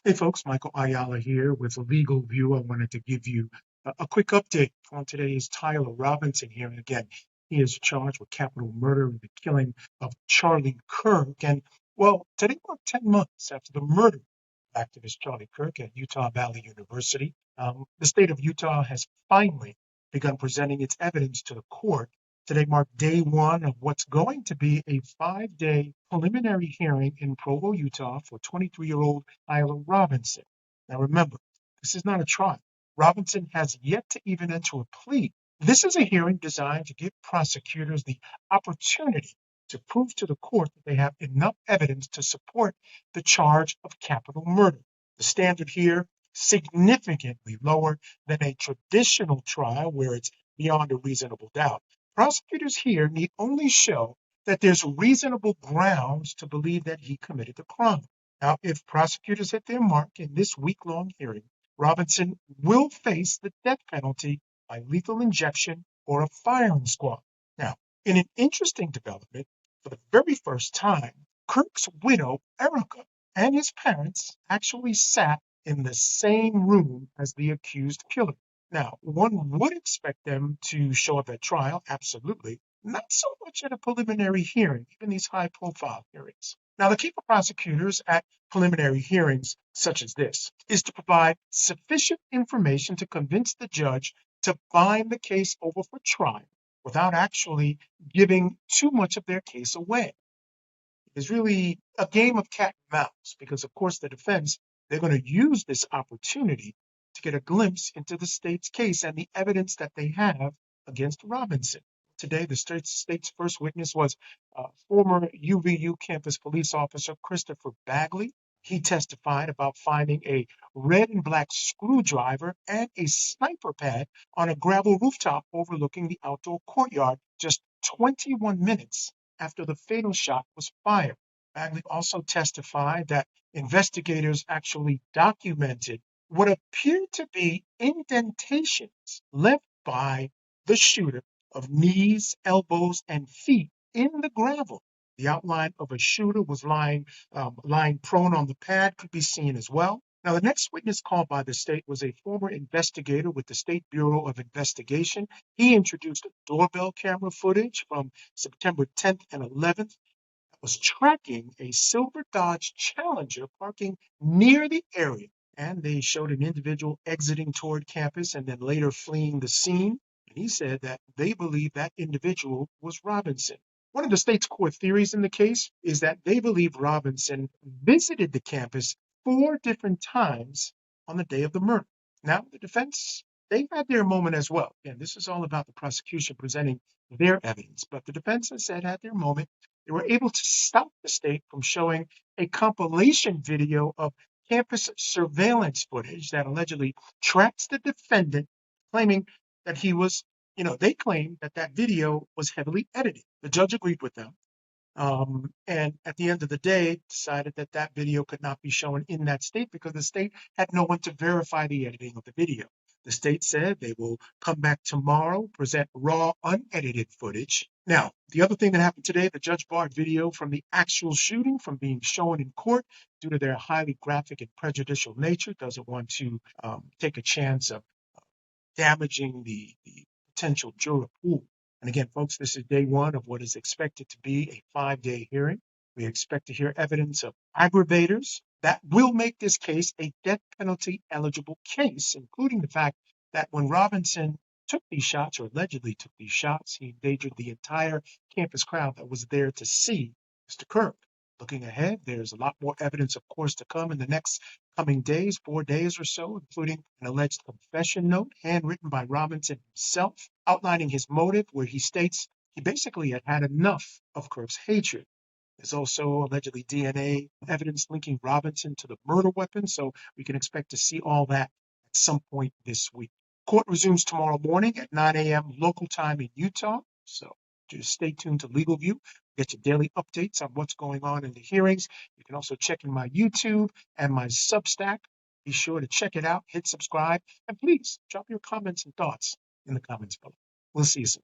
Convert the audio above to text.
Hey folks, Michael Ayala here with Legal View. I wanted to give you a quick update on today's Tyler Robinson hearing. Again, he is charged with capital murder in the killing of Charlie Kirk. And well, today marked 10 months after the murder of activist Charlie Kirk at Utah Valley University. The state of Utah has finally begun presenting its evidence to the court. Today marked day one of what's going to be a 5-day preliminary hearing in Provo, Utah for 23-year-old Tyler Robinson. Now remember, this is not a trial. Robinson has yet to even enter a plea. This is a hearing designed to give prosecutors the opportunity to prove to the court that they have enough evidence to support the charge of capital murder. The standard here significantly lower than a traditional trial where it's beyond a reasonable doubt. Prosecutors here need only show that there's reasonable grounds to believe that he committed the crime. Now, if prosecutors hit their mark in this week-long hearing, Robinson will face the death penalty by lethal injection or a firing squad. Now, in an interesting development, for the very first time, Kirk's widow, Erica, and his parents actually sat in the same room as the accused killer. Now, one would expect them to show up at trial, absolutely, not so much at a preliminary hearing, even these high profile hearings. Now, the key for prosecutors at preliminary hearings such as this is to provide sufficient information to convince the judge to bind the case over for trial without actually giving too much of their case away. It's really a game of cat and mouse because, of course, the defense, they're going to use this opportunity to get a glimpse into the state's case and the evidence that they have against Robinson. Today, the state's first witness was former UVU campus police officer Christopher Bagley. He testified about finding a red and black screwdriver and a sniper pad on a gravel rooftop overlooking the outdoor courtyard just 21 minutes after the fatal shot was fired. Bagley also testified that investigators actually documented what appeared to be indentations left by the shooter of knees, elbows, and feet in the gravel. The outline of a shooter was lying prone on the pad, could be seen as well. Now, the next witness called by the state was a former investigator with the State Bureau of Investigation. He introduced doorbell camera footage from September 10th and 11th that was tracking a silver Dodge Challenger parking near the area. And they showed an individual exiting toward campus and then later fleeing the scene. And he said that they believe that individual was Robinson. One of the state's core theories in the case is that they believe Robinson visited the campus 4 different times on the day of the murder. Now, the defense, they had their moment as well. And this is all about the prosecution presenting their evidence. But the defense, as I said, had their moment. They were able to stop the state from showing a compilation video of campus surveillance footage that allegedly tracks the defendant, claiming that he was, they claimed that that video was heavily edited. The judge agreed with them. And at the end of the day, decided that that video could not be shown in that state because the state had no one to verify the editing of the video. The state said they will come back tomorrow, present raw, unedited footage. Now, the other thing that happened today, the judge barred video from the actual shooting from being shown in court due to their highly graphic and prejudicial nature. Doesn't want to take a chance of damaging the potential juror pool. And again, folks, this is day one of what is expected to be a 5-day hearing. We expect to hear evidence of aggravators that will make this case a death penalty eligible case, including the fact that when Robinson took these shots or allegedly took these shots, he endangered the entire campus crowd that was there to see Mr. Kirk. Looking ahead, there's a lot more evidence, of course, to come in the next coming days, 4 days or so, including an alleged confession note handwritten by Robinson himself, outlining his motive, where he states he basically had had enough of Kirk's hatred. There's also allegedly DNA evidence linking Robinson to the murder weapon, so we can expect to see all that at some point this week. Court resumes tomorrow morning at 9 a.m. local time in Utah, so just stay tuned to Legal View. Get your daily updates on what's going on in the hearings. You can also check in my YouTube and my Substack. Be sure to check it out, hit subscribe, and please drop your comments and thoughts in the comments below. We'll see you soon.